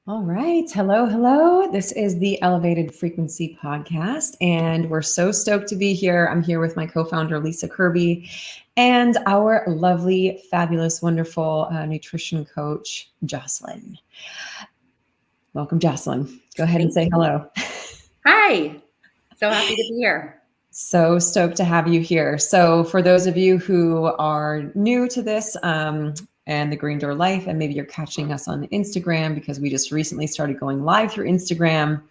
All right. Hello, hello. This is the Elevated Frequency Podcast, and we're so stoked to be here. I'm here with my co-founder, Lisa Kirby, and our lovely, fabulous, wonderful nutrition coach, Jocelyn. Welcome, Jocelyn. Go ahead and Thank say you. hello. Hi. So happy to be here. So stoked to have you here. So for those of you who are new to this and the Green Door Life, and maybe you're catching us on Instagram because we just recently started going live through Instagram.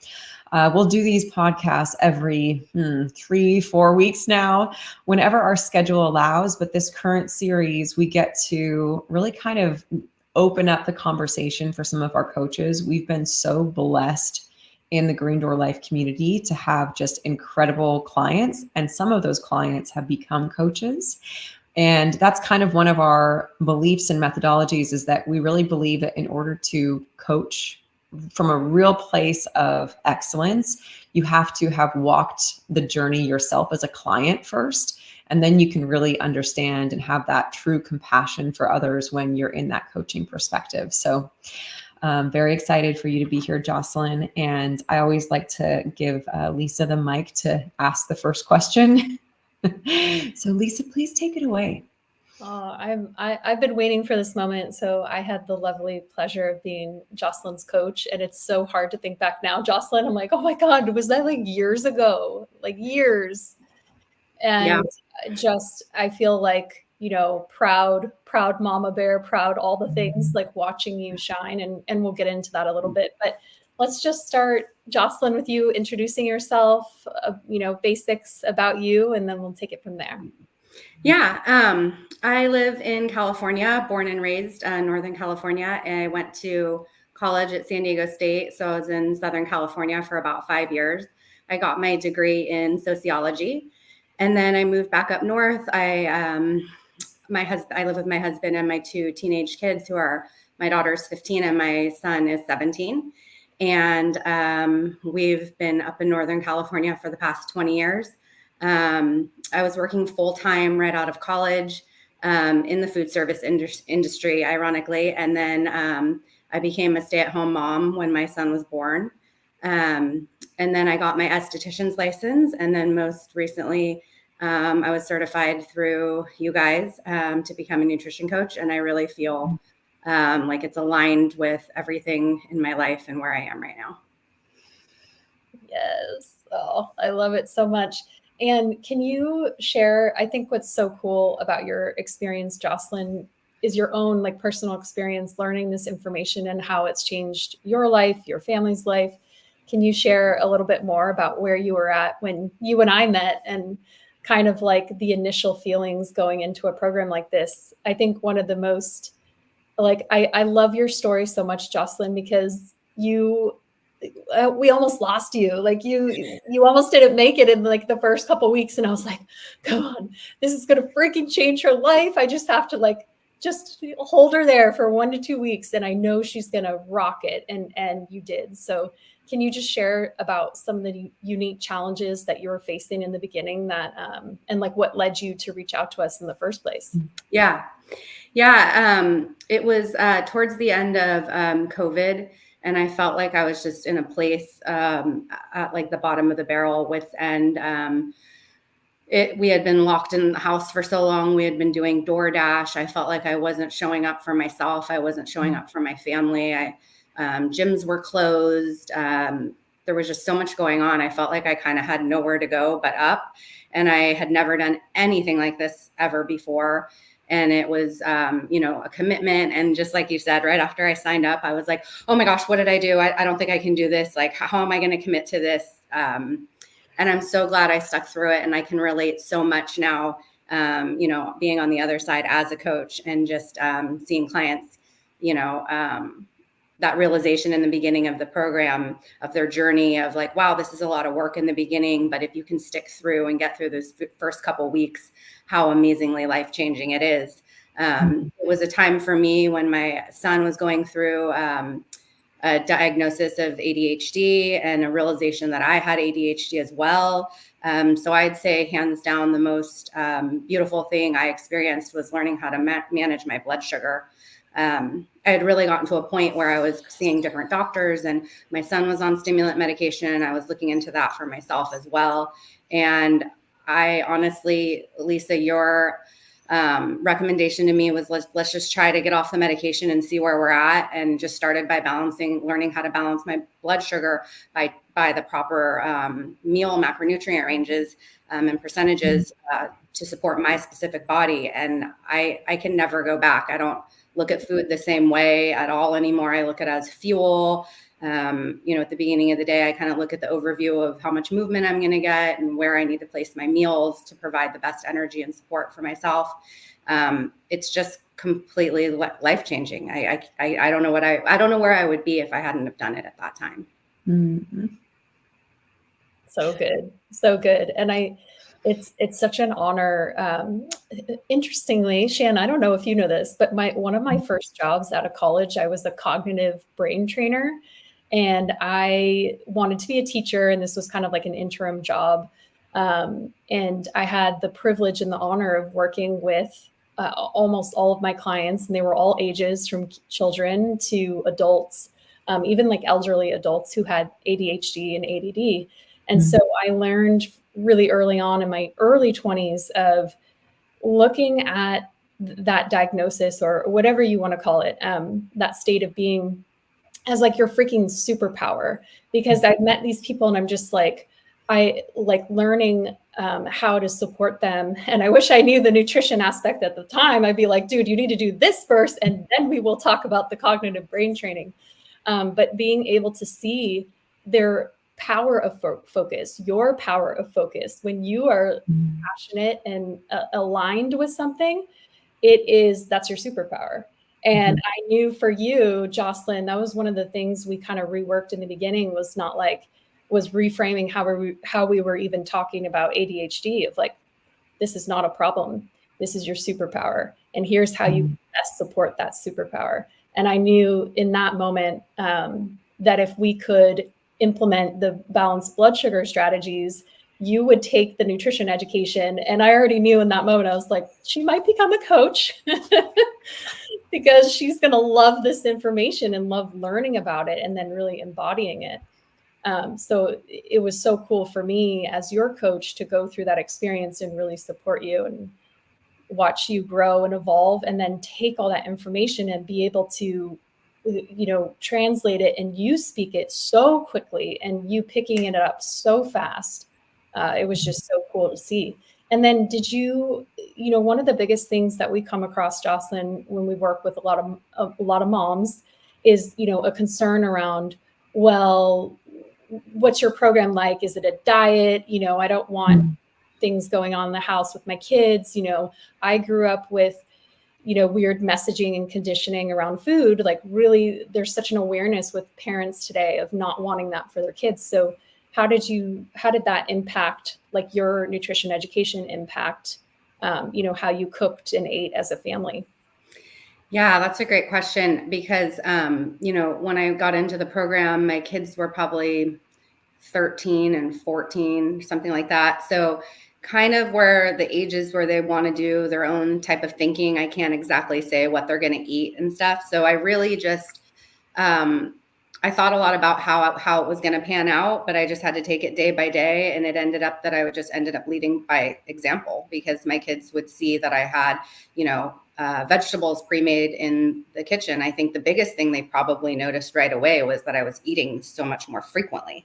We'll do these podcasts every 3-4 weeks now, whenever our schedule allows. But this current series, we get to really kind of open up the conversation for some of our coaches. We've been so blessed in the Green Door Life community to have just incredible clients. And some of those clients have become coaches. And that's kind of one of our beliefs and methodologies, is that we really believe that in order to coach from a real place of excellence, you have to have walked the journey yourself as a client first. And then you can really understand and have that true compassion for others when you're in that coaching perspective. So very excited for you to be here, Jocelyn. And I always like to give Lisa the mic to ask the first question. So Lisa, please take it away. I've been waiting for this moment. So I had the lovely pleasure of being Jocelyn's coach, and it's so hard to think back now, Jocelyn. I'm like, oh my God, was that like years ago? Like years. And I feel like, proud mama bear, proud all the things, like watching you shine, and we'll get into that a little bit. But let's just start, Jocelyn, with you introducing yourself, basics about you, and then we'll take it from there. Yeah. I live in California, born and raised in Northern California. And I went to college at San Diego State. So I was in Southern California for about 5 years. I got my degree in sociology. And then I moved back up north. I live with my husband and my 2 teenage kids, my daughter's 15 and my son is 17. And we've been up in Northern California for the past 20 years. I was working full-time right out of college in the food service industry, ironically. And then I became a stay-at-home mom when my son was born. And then I got my esthetician's license. And then most recently, I was certified through you guys to become a nutrition coach. And I really feel like it's aligned with everything in my life and where I am right now. Yes. Oh, I love it so much. And can you share, I think what's so cool about your experience, Jocelyn, is your own like personal experience learning this information and how it's changed your life, your family's life. Can you share a little bit more about where you were at when you and I met, and kind of like the initial feelings going into a program like this? I think one of the most, like, I love your story so much, Jocelyn, because we almost lost you. Like you almost didn't make it in like the first couple of weeks. And I was like, come on, this is going to freaking change her life. I just have to like, just hold her there for 1 to 2 weeks. And I know she's going to rock it. And you did. So can you just share about some of the unique challenges that you were facing in the beginning and like what led you to reach out to us in the first place? Yeah. It was towards the end of COVID. And I felt like I was just in a place at like the bottom of the barrel with, and we had been locked in the house for so long. We had been doing DoorDash. I felt like I wasn't showing up for myself. I wasn't showing up for my family. Gyms were closed. There was just so much going on. I felt like I kind of had nowhere to go but up. And I had never done anything like this ever before. And it was, a commitment. And just like you said, right after I signed up, I was like, oh my gosh, what did I do? I don't think I can do this. Like, how am I going to commit to this? And I'm so glad I stuck through it. And I can relate so much now, being on the other side as a coach and just seeing clients, that realization in the beginning of the program of their journey of like, wow, this is a lot of work in the beginning, but if you can stick through and get through those first couple of weeks, how amazingly life-changing it is. It was a time for me when my son was going through a diagnosis of ADHD and a realization that I had ADHD as well. So I'd say hands down, the most beautiful thing I experienced was learning how to manage my blood sugar. I had really gotten to a point where I was seeing different doctors, and my son was on stimulant medication, and I was looking into that for myself as well. And I honestly, Lisa, your recommendation to me was let's just try to get off the medication and see where we're at, and just started by learning how to balance my blood sugar by the proper meal macronutrient ranges and percentages to support my specific body. And I can never go back. I don't look at food the same way at all anymore. I look at it as fuel. At the beginning of the day, I kind of look at the overview of how much movement I'm going to get and where I need to place my meals to provide the best energy and support for myself. It's just completely life-changing. I don't know I don't know where I would be if I hadn't have done it at that time. Mm-hmm. So good. So good. And it's such an honor. Interestingly, Shan, I don't know if you know this, but one of my first jobs out of college, I was a cognitive brain trainer, and I wanted to be a teacher, and this was kind of like an interim job. And I had the privilege and the honor of working with almost all of my clients, and they were all ages from children to adults, even like elderly adults who had ADHD and ADD. And so I learned really early on in my early 20s of looking at that diagnosis, or whatever you want to call it, that state of being, as like your freaking superpower. Because I've met these people and I'm just like, I like learning how to support them. And I wish I knew the nutrition aspect at the time. I'd be like, dude, you need to do this first, and then we will talk about the cognitive brain training. But being able to see their power of focus, your power of focus, when you are passionate and aligned with something, that's your superpower. And I knew for you, Jocelyn, that was one of the things we kind of reworked in the beginning, was reframing how we were even talking about ADHD, of like, this is not a problem. This is your superpower. And here's how you best support that superpower. And I knew in that moment that if we could implement the balanced blood sugar strategies, you would take the nutrition education. And I already knew in that moment, I was like, she might become a coach because she's going to love this information and love learning about it and then really embodying it. So it was so cool for me as your coach to go through that experience and really support you and watch you grow and evolve, and then take all that information and be able to, translate it, and you speak it so quickly and you picking it up so fast. It was just so cool to see. And then did you, one of the biggest things that we come across, Jocelyn, when we work with a lot of moms is, a concern around, well, what's your program like? Is it a diet? I don't want things going on in the house with my kids. I grew up with, weird messaging and conditioning around food. Like, really, there's such an awareness with parents today of not wanting that for their kids. So how did that impact, like, your nutrition education impact, how you cooked and ate as a family? Yeah, that's a great question, because, when I got into the program, my kids were probably 13 and 14, something like that. So kind of where the ages where they want to do their own type of thinking, I can't exactly say what they're going to eat and stuff. So I really just, I thought a lot about how it was going to pan out, but I just had to take it day by day. And it ended up that I ended up leading by example, because my kids would see that I had, vegetables pre-made in the kitchen. I think the biggest thing they probably noticed right away was that I was eating so much more frequently,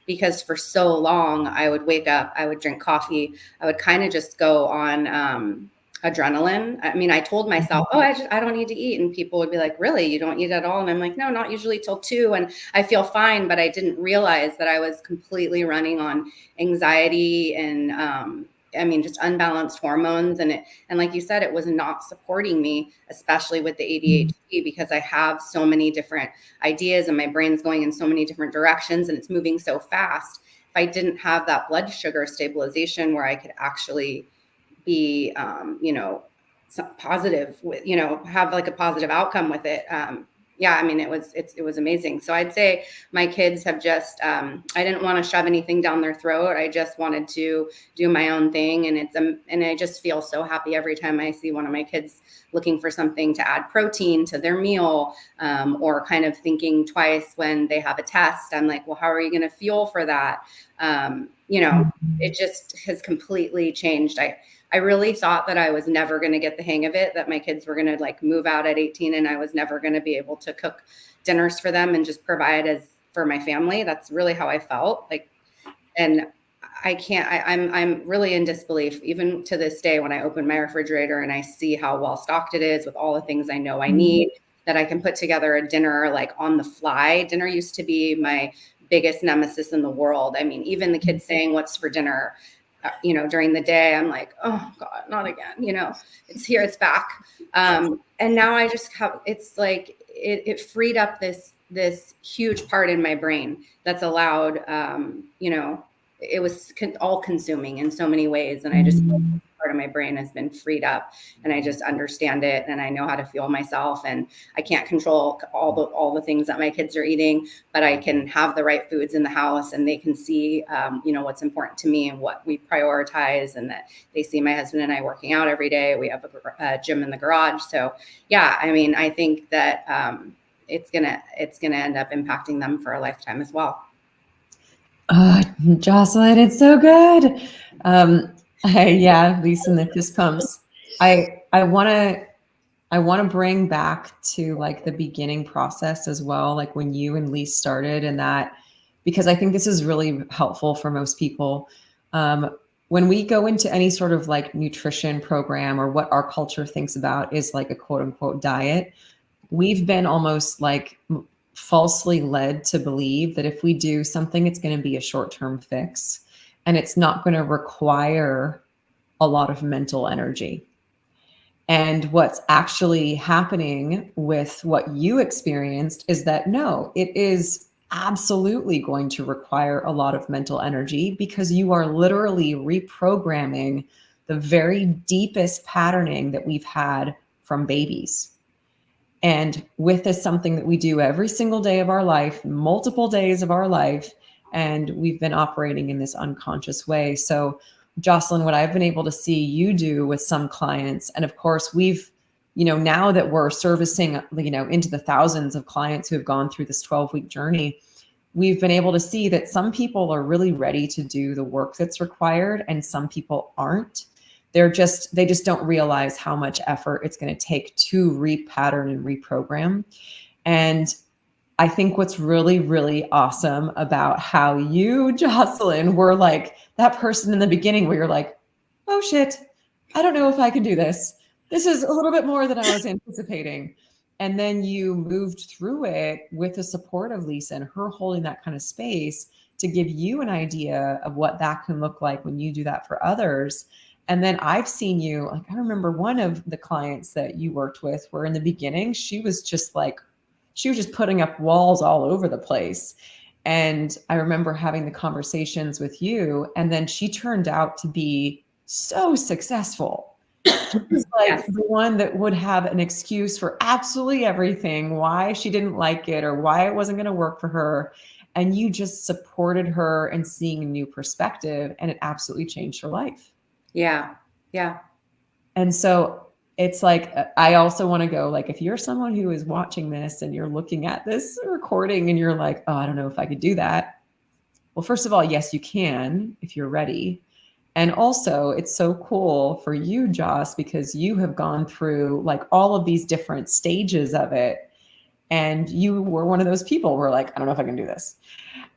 because for so long I would wake up, I would drink coffee, I would kind of just go on adrenaline. I mean, I told myself, I don't need to eat. And people would be like, really? You don't eat at all? And I'm like, no, not usually till 2. And I feel fine. But I didn't realize that I was completely running on anxiety and, just unbalanced hormones. And like you said, it was not supporting me, especially with the ADHD, because I have so many different ideas and my brain's going in so many different directions and it's moving so fast. If I didn't have that blood sugar stabilization where I could actually be, positive with, have like a positive outcome with it, yeah, I mean, it was amazing. So I'd say my kids have just, I didn't want to shove anything down their throat. I just wanted to do my own thing. And I just feel so happy every time I see one of my kids looking for something to add protein to their meal, or kind of thinking twice when they have a test. I'm like, well, how are you going to fuel for that? It just has completely changed. I really thought that I was never going to get the hang of it, that my kids were going to like move out at 18 and I was never going to be able to cook dinners for them and just provide for my family. That's really how I felt like, and I'm really in disbelief even to this day when I open my refrigerator and I see how well stocked it is with all the things I know I need, that I can put together a dinner like on the fly. Dinner used to be my biggest nemesis in the world. I mean, even the kids saying what's for dinner, during the day, I'm like, oh God, not again. It's here, it's back. And now I just have, it's like, it freed up this huge part in my brain that's allowed, it was all consuming in so many ways. And I just feel like part of my brain has been freed up and I just understand it and I know how to fuel myself, and I can't control all the things that my kids are eating, but I can have the right foods in the house and they can see, what's important to me and what we prioritize, and that they see my husband and I working out every day. We have a gym in the garage. So yeah, I mean, I think that, it's going to end up impacting them for a lifetime as well. Jocelyn, it's so good. Lisa and the fist pumps. I want to bring back to like the beginning process as well, like when you and Lisa started, and that, because I think this is really helpful for most people. When we go into any sort of like nutrition program, or what our culture thinks about is like a quote unquote diet, we've been almost like falsely led to believe that if we do something, it's going to be a short-term fix and it's not going to require a lot of mental energy. And what's actually happening with what you experienced is that no, it is absolutely going to require a lot of mental energy, because you are literally reprogramming the very deepest patterning that we've had from babies. And with this, something that we do every single day of our life, multiple days of our life, and we've been operating in this unconscious way. So Jocelyn, what I've been able to see you do with some clients, and of course we've, now that we're servicing, into the thousands of clients who have gone through this 12-week journey, we've been able to see that some people are really ready to do the work that's required and some people aren't. They just don't realize how much effort it's going to take to repattern and reprogram. And I think what's really, really awesome about how you, Jocelyn, were like that person in the beginning where you're like, oh shit, I don't know if I can do this. This is a little bit more than I was anticipating. And then you moved through it with the support of Lisa and her holding that kind of space to give you an idea of what that can look like when you do that for others. And then I've seen you, like, I remember one of the clients that you worked with where in the beginning, she was just putting up walls all over the place. And I remember having the conversations with you, and then she turned out to be so successful. She's like the one that would have an excuse for absolutely everything, why she didn't like it or why it wasn't going to work for her. And you just supported her and seeing a new perspective, and it absolutely changed her life. Yeah. Yeah. And so it's like, I also want to go, like, if you're someone who is watching this and you're looking at this recording and you're like, oh, I don't know if I could do that. Well, first of all, yes, you can, if you're ready. And also it's so cool for you, Joss, because you have gone through like all of these different stages of it. And you were one of those people who were like, I don't know if I can do this.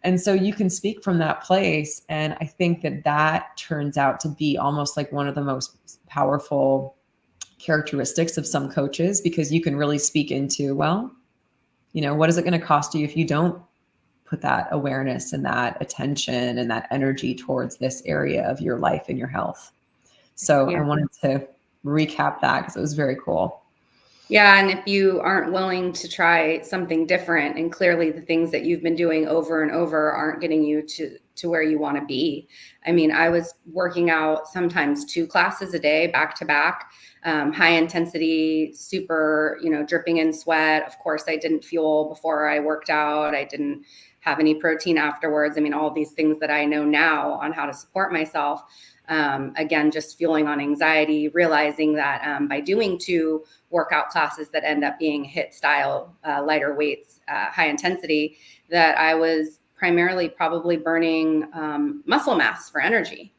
And so you can speak from that place. And I think that turns out to be almost like one of the most powerful characteristics of some coaches, because you can really speak into, well, what is it going to cost you if you don't put that awareness and that attention and that energy towards this area of your life and your health. So I wanted to recap that because it was very cool. Yeah. And if you aren't willing to try something different, and clearly the things that you've been doing over and over aren't getting you to where you want to be. I mean, I was working out sometimes 2 classes a day, back to back, high intensity, super, dripping in sweat. Of course, I didn't fuel before I worked out. I didn't have any protein afterwards. I mean, all these things that I know now on how to support myself. Again, just fueling on anxiety, realizing that by doing 2 workout classes that end up being HIIT style, lighter weights, high intensity, that I was primarily probably burning muscle mass for energy,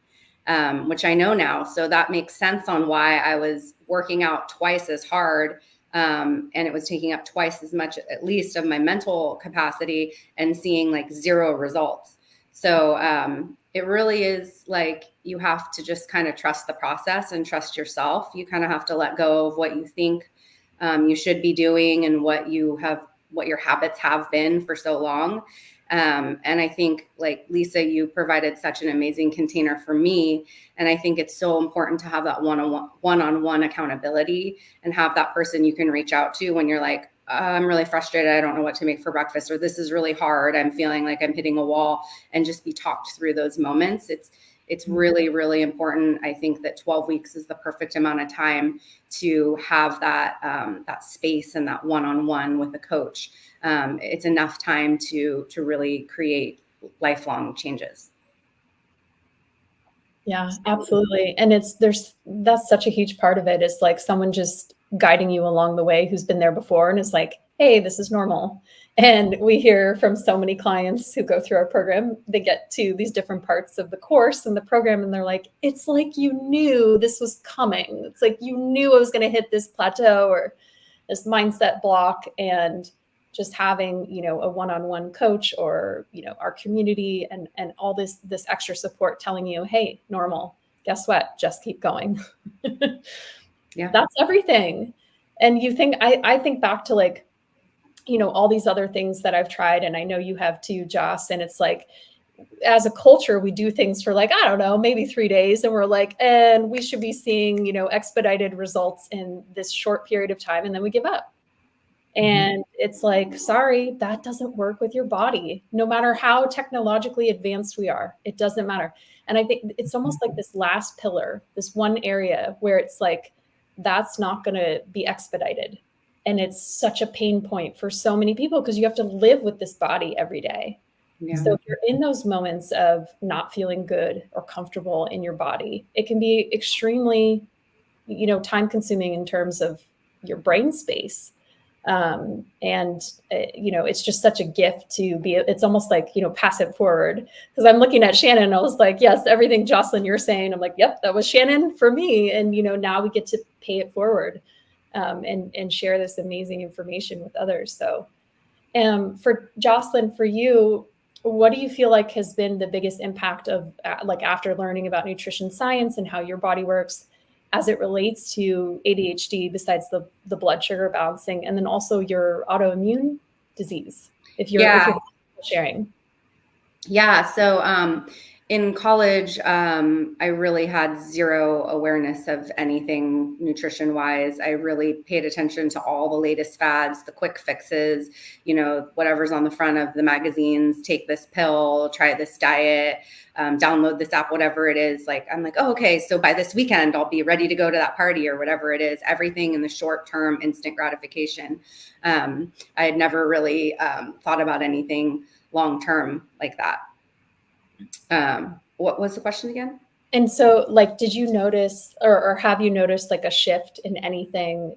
which I know now. So that makes sense on why I was working out twice as hard. And it was taking up twice as much, at least, of my mental capacity, and seeing like 0 results. So it really is like, you have to just kind of trust the process and trust yourself. You kind of have to let go of what you think you should be doing, and what your habits have been for so long. And I think, like Lisa, you provided such an amazing container for me. And I think it's so important to have that one-on-one accountability, and have that person you can reach out to when you're like, I'm really frustrated. I don't know what to make for breakfast, or this is really hard. I'm feeling like I'm hitting a wall, and just be talked through those moments. It's really, really important. I think that 12 weeks is the perfect amount of time to have that space and that one-on-one with a coach. It's enough time to really create lifelong changes. Yeah, absolutely. And that's such a huge part of it, is like someone just guiding you along the way who's been there before and is like, hey, this is normal. And we hear from so many clients who go through our program, they get to these different parts of the course and the program, and they're like, it's like you knew this was coming. It's like you knew I was going to hit this plateau or this mindset block. And just having, a one-on-one coach, or, our community and all this extra support telling you, hey, normal, guess what? Just keep going. Yeah. That's everything. And I think back to like, all these other things that I've tried, and I know you have too, Joss. And it's like, as a culture, we do things for like, I don't know, maybe 3 days. And we're like, and we should be seeing, expedited results in this short period of time. And then we give up. And it's like, sorry, that doesn't work with your body. No matter how technologically advanced we are, it doesn't matter. And I think it's almost like this last pillar, this one area where it's like, that's not going to be expedited. And it's such a pain point for so many people, because you have to live with this body every day. Yeah. So if you're in those moments of not feeling good or comfortable in your body, it can be extremely, time consuming in terms of your brain space. It's just such a gift to be, it's almost like, pass it forward. Because I'm looking at Shannon and I was like, yes, everything Jocelyn you're saying, I'm like, yep, that was Shannon for me. And, now we get to pay it forward, and share this amazing information with others. So for Jocelyn, for you, what do you feel like has been the biggest impact of like after learning about nutrition science and how your body works as it relates to ADHD, besides the blood sugar balancing, and then also your autoimmune disease, if you're sharing? Yeah. So in college, I really had 0 awareness of anything nutrition wise. I really paid attention to all the latest fads, the quick fixes, whatever's on the front of the magazines, take this pill, try this diet, download this app, whatever it is. Like, I'm like, oh, okay, so by this weekend, I'll be ready to go to that party or whatever it is. Everything in the short term, instant gratification. I had never really thought about anything long term like that. What was the question again? And so, like, did you notice, or have you noticed like a shift in anything,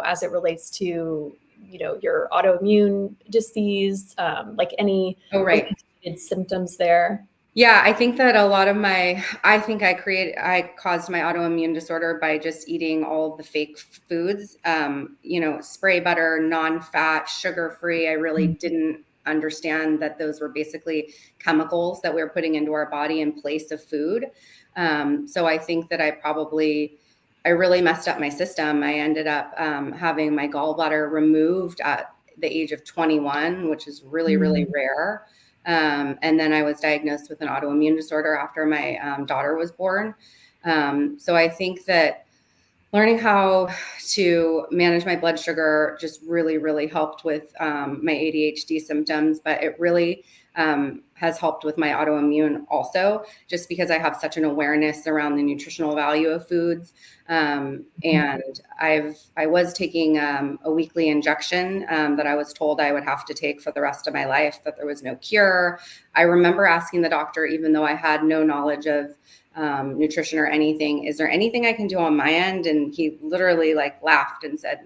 as it relates to, your autoimmune disease, like any symptoms there? Yeah, I think that a lot of I caused my autoimmune disorder by just eating all of the fake foods, spray butter, non-fat, sugar-free. I really didn't understand that those were basically chemicals that we were putting into our body in place of food. So I think that I really messed up my system. I ended up having my gallbladder removed at the age of 21, which is really, really rare. And then I was diagnosed with an autoimmune disorder after my daughter was born. So I think that learning how to manage my blood sugar just really, really helped with my ADHD symptoms, but it really has helped with my autoimmune also, just because I have such an awareness around the nutritional value of foods. And I was taking a weekly injection that I was told I would have to take for the rest of my life, that there was no cure. I remember asking the doctor, even though I had no knowledge of nutrition or anything, is there anything I can do on my end? And he literally like laughed and said,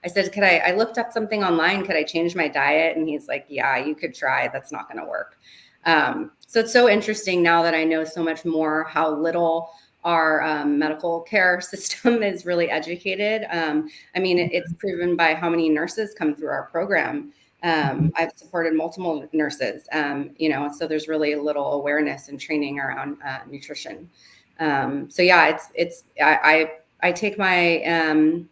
I said, I looked up something online. Could I change my diet? And he's like, yeah, you could try. That's not going to work. So it's so interesting now that I know so much more how little our medical care system is really educated. I mean, it's proven by how many nurses come through our program. I've supported multiple nurses, so there's really little awareness and training around nutrition. So yeah, I take my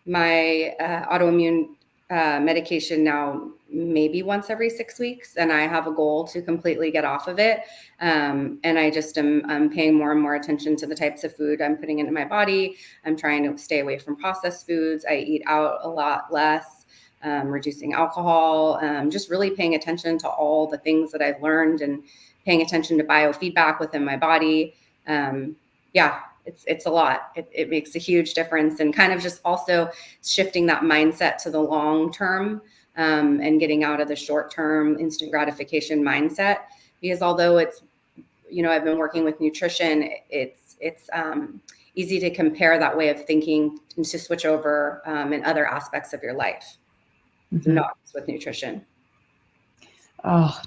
my autoimmune medication now maybe once every 6 weeks, and I have a goal to completely get off of it. And I just am paying more and more attention to the types of food I'm putting into my body. I'm trying to stay away from processed foods. I eat out a lot less. Reducing alcohol, just really paying attention to all the things that I've learned and paying attention to biofeedback within my body. It's a lot. It makes a huge difference, and kind of just also shifting that mindset to the long term and getting out of the short term instant gratification mindset. Because although it's, I've been working with nutrition, it's easy to compare that way of thinking and to switch over in other aspects of your life. Not just with nutrition. Oh,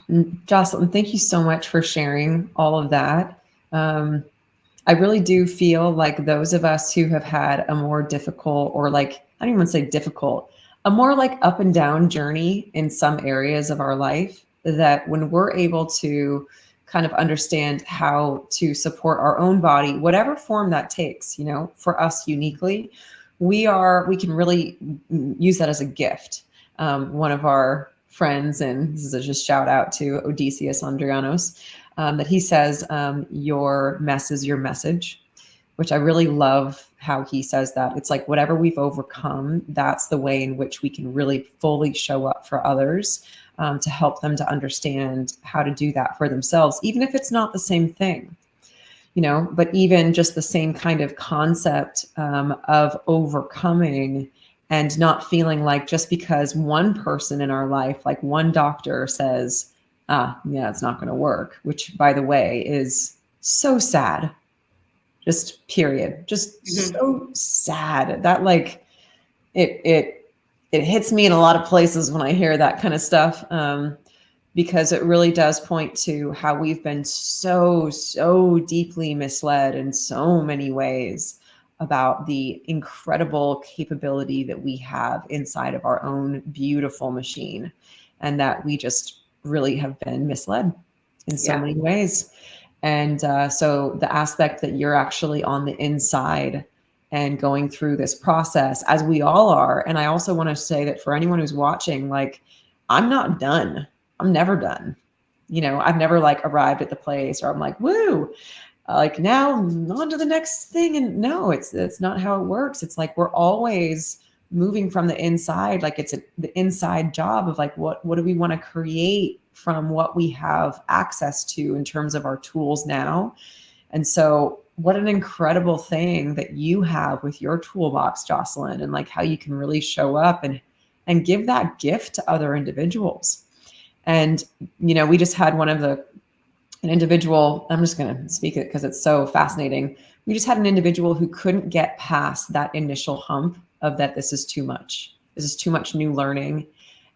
Jocelyn, thank you so much for sharing all of that. I really do feel like those of us who have had a more difficult, or like, I don't even want to say difficult, a more like up and down journey in some areas of our life, that when we're able to kind of understand how to support our own body, whatever form that takes, for us uniquely, we can really use that as a gift. One of our friends, and this is just shout out to Odysseus Andrianos, that he says, your mess is your message, which I really love how he says that. It's like whatever we've overcome, that's the way in which we can really fully show up for others, to help them to understand how to do that for themselves, even if it's not the same thing. But even just the same kind of concept of overcoming, and not feeling like just because one person in our life, like one doctor says, yeah, it's not going to work, which by the way is so sad. Just period. Just so sad that like it hits me in a lot of places when I hear that kind of stuff. Because it really does point to how we've been so deeply misled in so many ways about the incredible capability that we have inside of our own beautiful machine, and that we just really have been misled in so many ways. And so the aspect that you're actually on the inside and going through this process, as we all are. And I also want to say that for anyone who's watching, like, I'm not done. I'm never done. I've never like arrived at the place where I'm like, woo, like now on to the next thing. And no, it's not how it works. It's like, we're always moving from the inside. Like it's the inside job of like, what do we want to create from what we have access to in terms of our tools now? And so what an incredible thing that you have with your toolbox, Jocelyn, and like how you can really show up and give that gift to other individuals. And, we just had an individual, I'm just going to speak it because it's so fascinating. We just had an individual who couldn't get past that initial hump of that this is too much. This is too much new learning.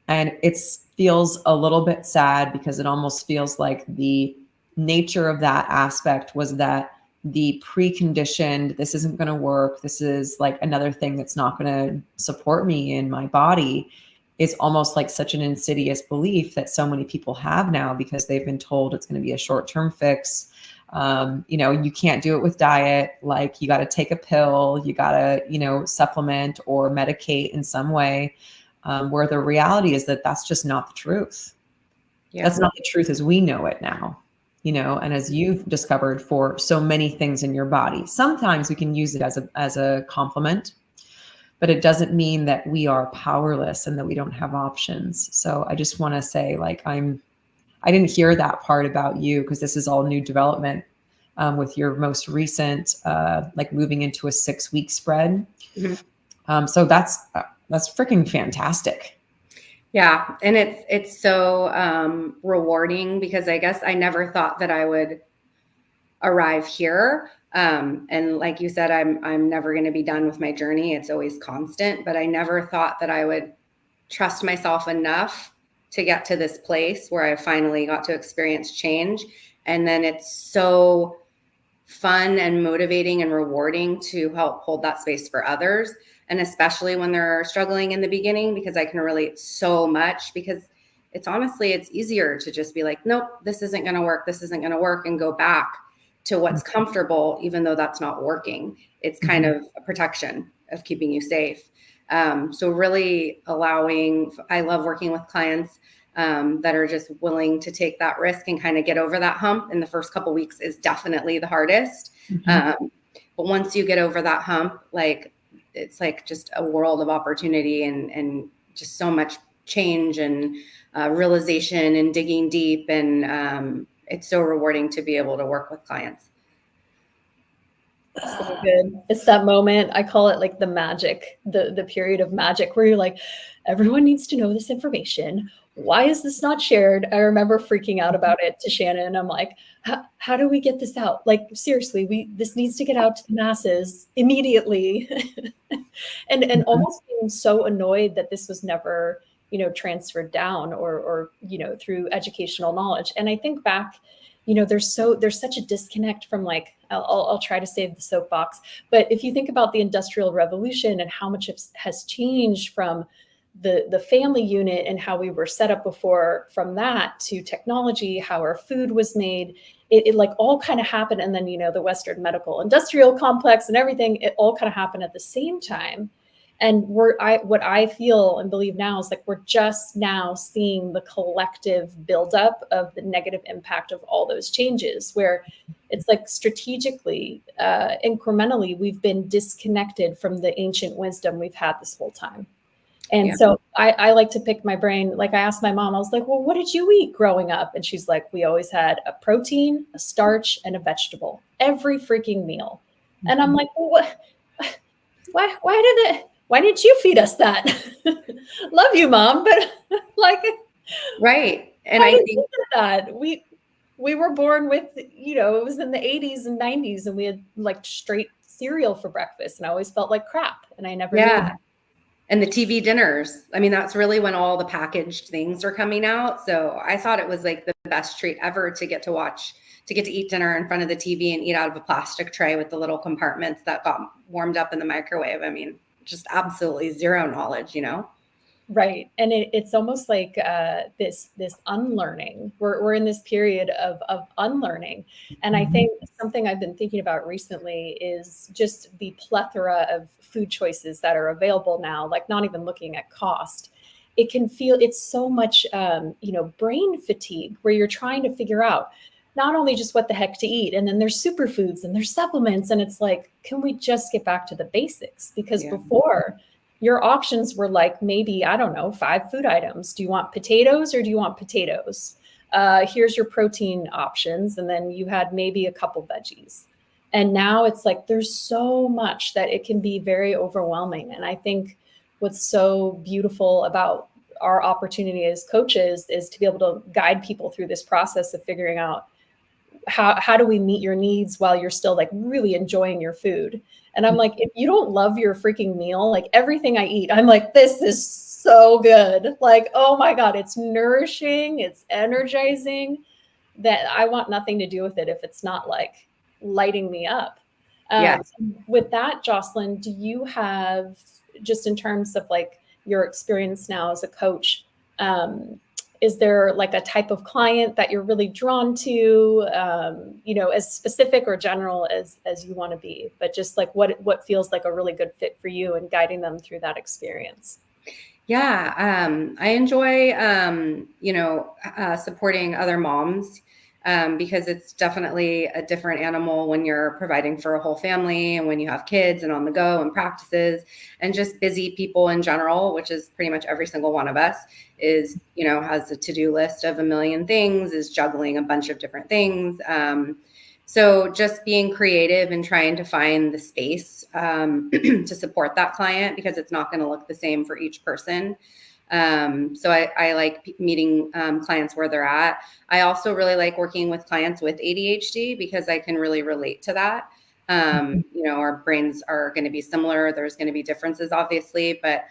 And it feels a little bit sad because it almost feels like the nature of that aspect was that the preconditioned, this isn't going to work, this is like another thing that's not going to support me in my body, is almost like such an insidious belief that so many people have now because they've been told it's going to be a short-term fix. You can't do it with diet. Like you got to take a pill, you got to, supplement or medicate in some way, where the reality is that that's just not the truth. Yeah. That's not the truth as we know it now. and as you've discovered, for so many things in your body. Sometimes we can use it as a compliment, but it doesn't mean that we are powerless and that we don't have options. So I just want to say, like, I didn't hear that part about you, because this is all new development with your most recent, like moving into a 6-week spread. Mm-hmm. So that's freaking fantastic. Yeah. And it's so rewarding, because I guess I never thought that I would arrive here. And like you said, I'm never going to be done with my journey. It's always constant, but I never thought that I would trust myself enough to get to this place where I finally got to experience change. And then it's so fun and motivating and rewarding to help hold that space for others. And especially when they're struggling in the beginning, because I can relate so much, because it's easier to just be like, nope, this isn't going to work. This isn't going to work, and go back to what's comfortable, even though that's not working. It's kind of a protection of keeping you safe. So really I love working with clients that are just willing to take that risk and kind of get over that hump. And the first couple of weeks is definitely the hardest. But once you get over that hump, like, it's like just a world of opportunity and just so much change and realization and digging deep. And it's so rewarding to be able to work with clients. So good. It's that moment. I call it like the magic, the period of magic, where you're like, everyone needs to know this information. Why is this not shared? I remember freaking out about it to Shannon. I'm like, how do we get this out? Like, seriously, this needs to get out to the masses immediately. and almost being so annoyed that this was never, transferred down or through educational knowledge. And I think back, there's such a disconnect from, like, I'll try to save the soapbox, but if you think about the Industrial Revolution and how much has changed from the family unit and how we were set up before, from that to technology, how our food was made, it like all kind of happened. And then, the Western medical industrial complex and everything, it all kind of happened at the same time. And what I feel and believe now is, like, we're just now seeing the collective buildup of the negative impact of all those changes, where it's like strategically, incrementally, we've been disconnected from the ancient wisdom we've had this whole time. And so I like to pick my brain. Like, I asked my mom, I was like, well, what did you eat growing up? And she's like, we always had a protein, a starch, and a vegetable, every freaking meal. And I'm like, well, why didn't you feed us that? Love you, Mom, but like, right. And I think that we were born with, it was in the 80s and 90s, and we had like straight cereal for breakfast, and I always felt like crap, and I never knew that. And the TV dinners. I mean, that's really when all the packaged things are coming out. So I thought it was like the best treat ever to get to eat dinner in front of the TV and eat out of a plastic tray with the little compartments that got warmed up in the microwave. I mean, just absolutely zero knowledge, Right. And it's almost like this unlearning. We're in this period of unlearning. And I think something I've been thinking about recently is just the plethora of food choices that are available now, like, not even looking at cost. It's so much, brain fatigue, where you're trying to figure out not only just what the heck to eat, and then there's superfoods and there's supplements. And it's like, can we just get back to the basics? Because before, your options were like, maybe, I don't know, 5 food items. Do you want potatoes or do you want potatoes? Here's your protein options. And then you had maybe a couple veggies. And now it's like, there's so much that it can be very overwhelming. And I think what's so beautiful about our opportunity as coaches is to be able to guide people through this process of figuring out how do we meet your needs while you're still, like, really enjoying your food. And I'm like, if you don't love your freaking meal, like, everything I eat, I'm like, this is so good. Like, oh my God, it's nourishing, it's energizing, that I want nothing to do with it if it's not, like, lighting me up. With that, Jocelyn, do you have, just in terms of, like, your experience now as a coach, is there, like, a type of client that you're really drawn to, as specific or general as you want to be, but just like what feels like a really good fit for you and guiding them through that experience? Yeah. I enjoy, supporting other moms because it's definitely a different animal when you're providing for a whole family and when you have kids and on the go and practices and just busy people in general, which is pretty much every single one of us is, has a to-do list of a million things, is juggling a bunch of different things. So just being creative and trying to find the space to support that client, because it's not going to look the same for each person. So I like meeting clients where they're at. I also really like working with clients with ADHD because I can really relate to that. Our brains are going to be similar. There's going to be differences, obviously, but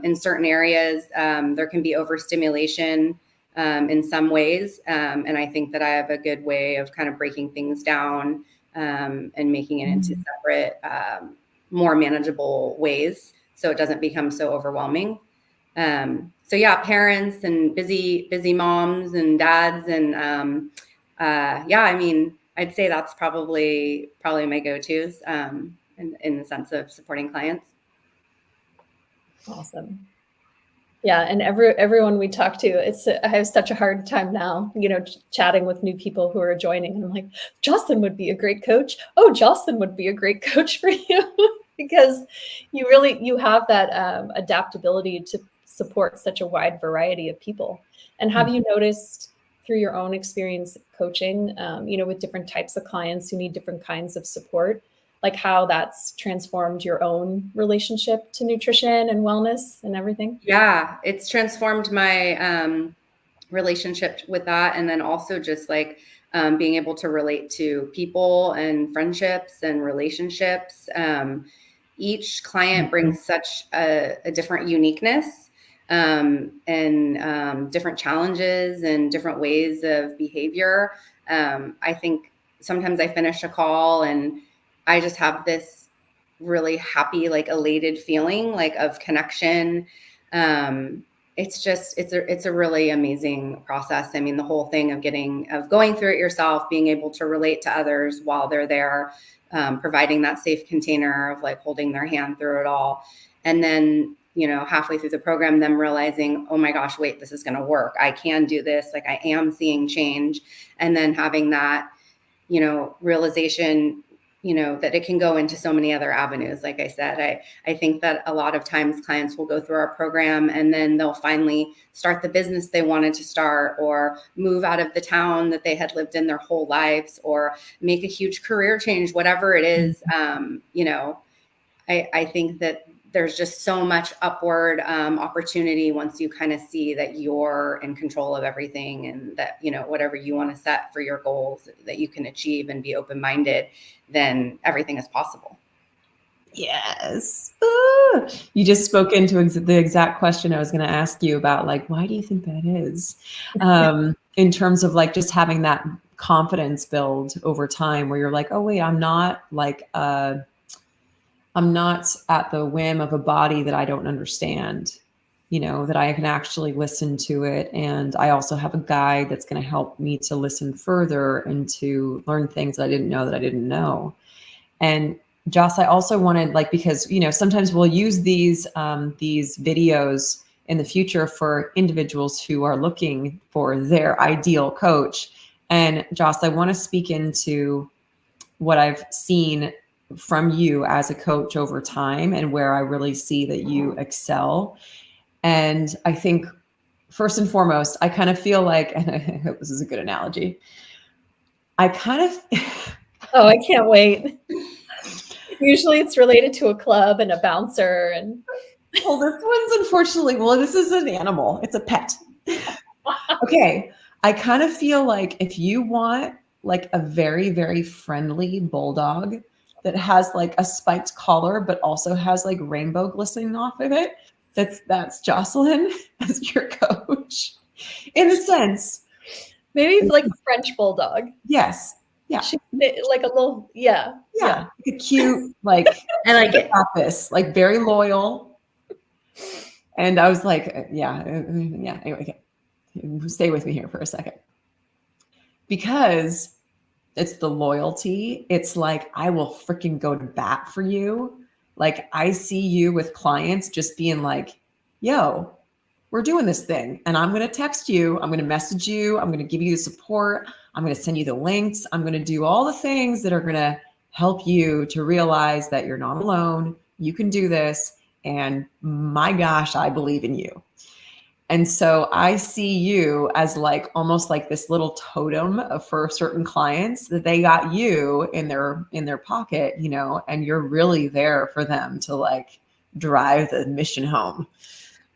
in certain areas, there can be overstimulation in some ways. And I think that I have a good way of kind of breaking things down and making it into separate, more manageable ways so it doesn't become so overwhelming. So yeah, parents and busy moms and dads. And I'd say that's probably my go-tos in the sense of supporting clients. Awesome. Yeah. And everyone we talk to, I have such a hard time now, chatting with new people who are joining. And I'm like, Jocelyn would be a great coach. Oh, Jocelyn would be a great coach for you because you have that adaptability to support such a wide variety of people. And have you noticed through your own experience coaching, with different types of clients who need different kinds of support, like how that's transformed your own relationship to nutrition and wellness and everything? Yeah, it's transformed my relationship with that. And then also just like being able to relate to people and friendships and relationships. Each client brings such a different uniqueness and different challenges and different ways of behavior. I think sometimes I finish a call and I just have this really happy, like elated feeling like of connection. It's a really amazing process. I mean, the whole thing of going through it yourself, being able to relate to others while they're there, providing that safe container of like holding their hand through it all. And then, halfway through the program, them realizing, oh my gosh, wait, this is going to work. I can do this. Like I am seeing change. And then having that, realization, that it can go into so many other avenues. Like I said, I think that a lot of times clients will go through our program and then they'll finally start the business they wanted to start, or move out of the town that they had lived in their whole lives, or make a huge career change, whatever it is. I think that there's just so much upward opportunity once you kind of see that you're in control of everything, and that, whatever you want to set for your goals that you can achieve and be open-minded, then everything is possible. Yes. You just spoke into the exact question I was going to ask you about, like, why do you think that is? In terms of like just having that confidence build over time where you're like, oh, wait, I'm not at the whim of a body that I don't understand, that I can actually listen to it. And I also have a guide that's going to help me to listen further and to learn things that I didn't know. And Joss, I also wanted, like, because, sometimes we'll use these videos in the future for individuals who are looking for their ideal coach. And Joss, I want to speak into what I've seen from you as a coach over time and where I really see that you excel. And I think first and foremost, I kind of feel like, and I hope this is a good analogy, I kind of... Oh, I can't wait. Usually it's related to a club and a bouncer. And well, this one's unfortunately, this is an animal. It's a pet. Okay. I kind of feel like if you want like a very, very friendly bulldog that has like a spiked collar, but also has like rainbow glistening off of it, that's Jocelyn as your coach, in a sense. Maybe like a French bulldog. Yes. Yeah. She's like a little, yeah. Like a cute, like, I like it. Office, like very loyal. And I was like, anyway, stay with me here for a second. Because it's the loyalty. It's like, I will freaking go to bat for you. Like I see you with clients just being like, yo, we're doing this thing, and I'm going to text you, I'm going to message you, I'm going to give you the support, I'm going to send you the links, I'm going to do all the things that are going to help you to realize that you're not alone, you can do this, and my gosh, I believe in you. And so I see you as like almost like this little totem for certain clients, that they got you in their pocket, you know, and you're really there for them to like drive the mission home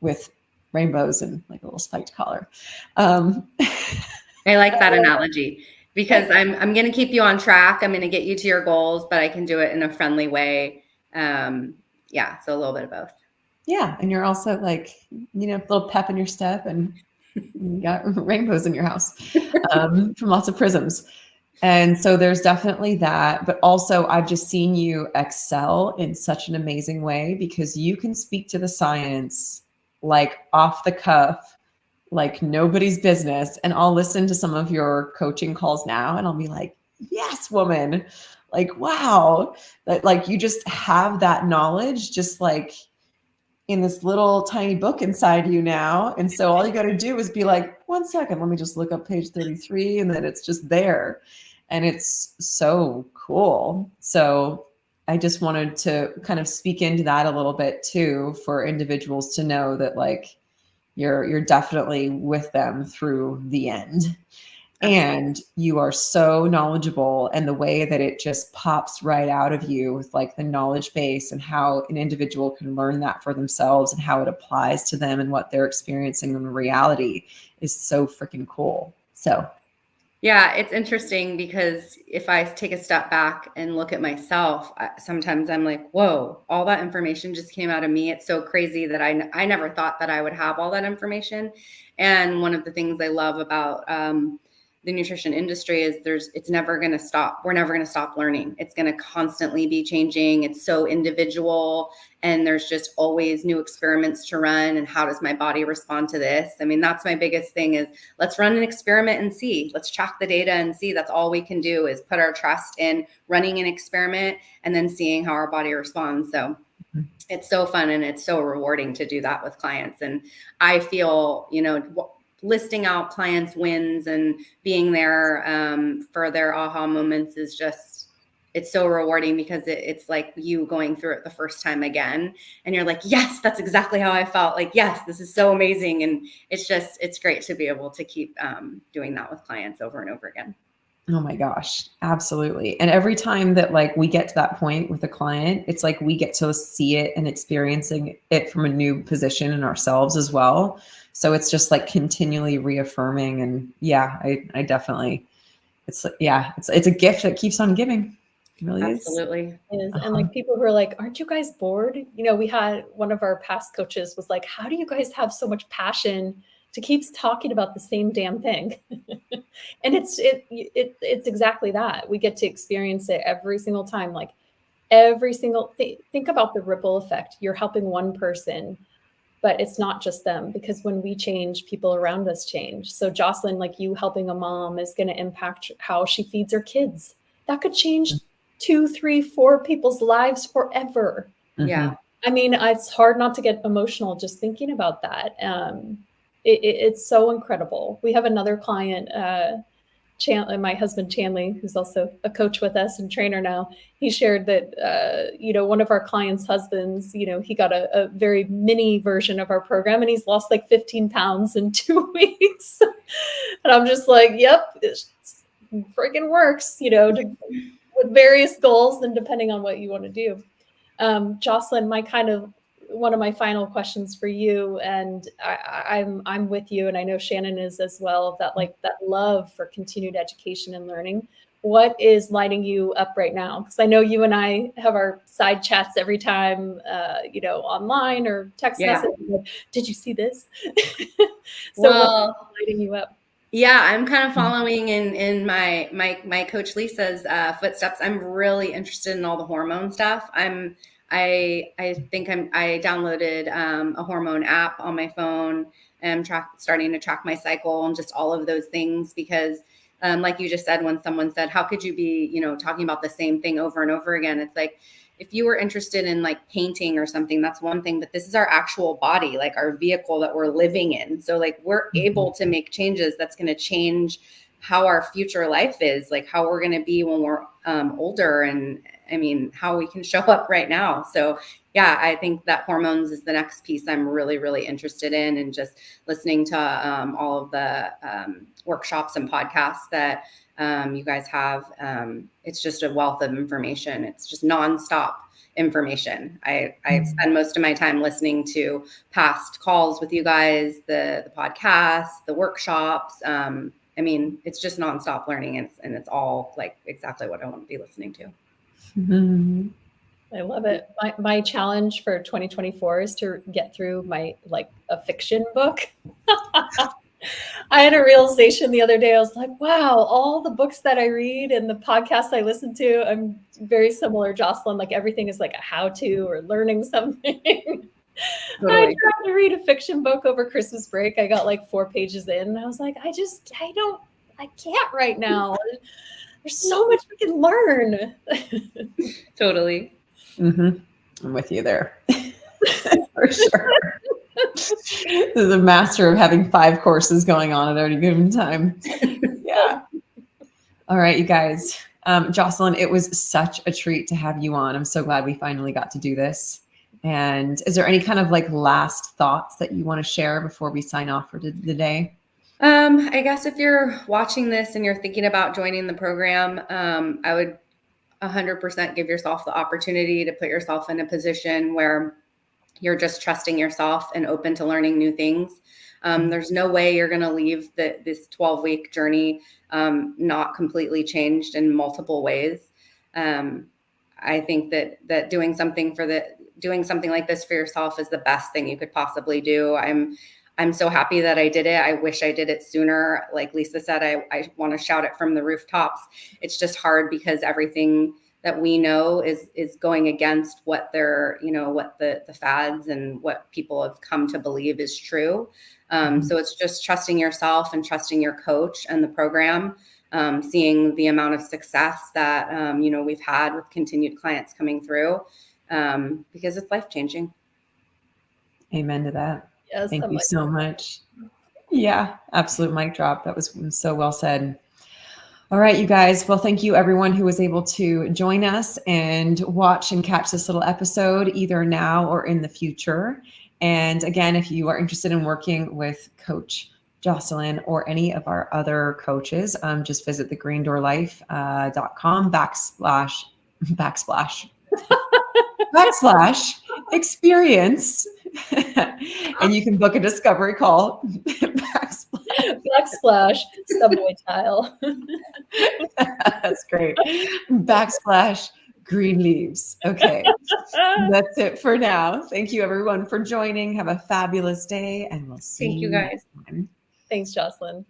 with rainbows and like a little spiked collar. I like that analogy, because I'm going to keep you on track. I'm going to get you to your goals, but I can do it in a friendly way. Yeah. So a little bit of both. Yeah. And you're also like, you know, a little pep in your step, and you got rainbows in your house from lots of prisms. And so there's definitely that. But also, I've just seen you excel in such an amazing way, because you can speak to the science like off the cuff, like nobody's business. And I'll listen to some of your coaching calls now, and I'll be like, yes, woman, like, wow, that like you just have that knowledge just like in this little tiny book inside you now. And so all you got to do is be like, 1 second, let me just look up page 33. And then it's just there. And it's so cool. So I just wanted to kind of speak into that a little bit too, for individuals to know that like you're definitely with them through the end. And you are so knowledgeable, and the way that it just pops right out of you with like the knowledge base and how an individual can learn that for themselves and how it applies to them and what they're experiencing in reality is so freaking cool. So yeah, it's interesting, because if I take a step back and look at myself, sometimes I'm like, whoa, all that information just came out of me. It's so crazy that I never thought that I would have all that information. And one of the things I love about the nutrition industry is it's never going to stop. We're never going to stop learning. It's going to constantly be changing. It's so individual, and there's just always new experiments to run. And how does my body respond to this? I mean, that's my biggest thing, is let's run an experiment and see. Let's track the data and see. That's all we can do, is put our trust in running an experiment and then seeing how our body responds. So it's so fun, and it's so rewarding to do that with clients. And I feel, you know, listing out clients' wins and being there for their aha moments is just, it's so rewarding, because it's like you going through it the first time again, and you're like, yes, that's exactly how I felt. Like, yes, this is so amazing. And it's great to be able to keep doing that with clients over and over again. oh my gosh, absolutely. And every time that like we get to that point with a client, it's like we get to see it and experiencing it from a new position in ourselves as well. So it's just like continually reaffirming. And yeah, I definitely, it's a gift that keeps on giving. It really Absolutely. is. And like people who are like, aren't you guys bored? You know, we had one of our past coaches was like, how do you guys have so much passion to keep talking about the same damn thing? And it's exactly that. We get to experience it every single time. Like every single think about the ripple effect. You're helping one person, but it's not just them, because when we change, people around us change. So Jocelyn, like you helping a mom is going to impact how she feeds her kids. That could change 2, 3, 4 people's lives forever. Yeah. I mean, it's hard not to get emotional just thinking about that. It's so incredible. We have another client, my husband Chanley, who's also a coach with us and trainer now. He shared that, you know, one of our clients' husbands, you know, he got a very mini version of our program, and he's lost like 15 pounds in 2 weeks. And I'm just like, yep, it freaking works, you know, with various goals and depending on what you want to do. Jocelyn, one of my final questions for you, and I'm with you, and I know Shannon is as well, that like that love for continued education and learning. What is lighting you up right now? Because I know you and I have our side chats every time, you know, online or text message. Did you see this? So what's lighting you up? Yeah, I'm kind of following in my coach Lisa's footsteps. I'm really interested in all the hormone stuff. I downloaded a hormone app on my phone, and starting to track my cycle and just all of those things, because like you just said, when someone said, how could you be, you know, talking about the same thing over and over again? It's like, if you were interested in like painting or something, that's one thing, but this is our actual body, like our vehicle that we're living in. So like we're able to make changes that's going to change how our future life is, like how we're going to be when we're older, and I mean, how we can show up right now. So yeah, I think that hormones is the next piece I'm really, really interested in, and just listening to all of the workshops and podcasts that you guys have. It's just a wealth of information. It's just nonstop information. I spend most of my time listening to past calls with you guys, the podcasts, the workshops. I mean, it's just nonstop learning, and it's all like exactly what I want to be listening to. Mhm. I love it. My challenge for 2024 is to get through a fiction book. I had a realization the other day. I was like, wow, all the books that I read and the podcasts I listen to, I'm very similar, Jocelyn. Like everything is like a how-to or learning something. Totally. I tried to read a fiction book over Christmas break. I got like 4 pages in. And I was like, I can't right now. There's so much we can learn. Totally. I'm with you there. For sure. The master of having 5 courses going on at any given time. Yeah. All right, you guys. Jocelyn, it was such a treat to have you on. I'm so glad we finally got to do this. And is there any kind of like last thoughts that you want to share before we sign off for the day? I guess if you're watching this and you're thinking about joining the program, I would 100% give yourself the opportunity to put yourself in a position where you're just trusting yourself and open to learning new things. There's no way you're going to leave this 12-week journey not completely changed in multiple ways. I think that doing something like this for yourself is the best thing you could possibly do. I'm so happy that I did it. I wish I did it sooner. Like Lisa said, I want to shout it from the rooftops. It's just hard because everything that we know is going against what what the fads and what people have come to believe is true. So it's just trusting yourself and trusting your coach and the program, seeing the amount of success that, we've had with continued clients coming through, because it's life-changing. Amen to that. Yes, Thank you so much. Yeah, absolute mic drop. That was so well said. All right, you guys. Well, thank you everyone who was able to join us and watch and catch this little episode either now or in the future. And again, if you are interested in working with Coach Jocelyn or any of our other coaches, just visit thegreendoorlife.com/experience. And you can book a discovery call. Backsplash subway tile. That's great. /green leaves. Okay. That's it for now. Thank you everyone for joining. Have a fabulous day, and we'll see Thank you guys. next time. Thanks, Jocelyn.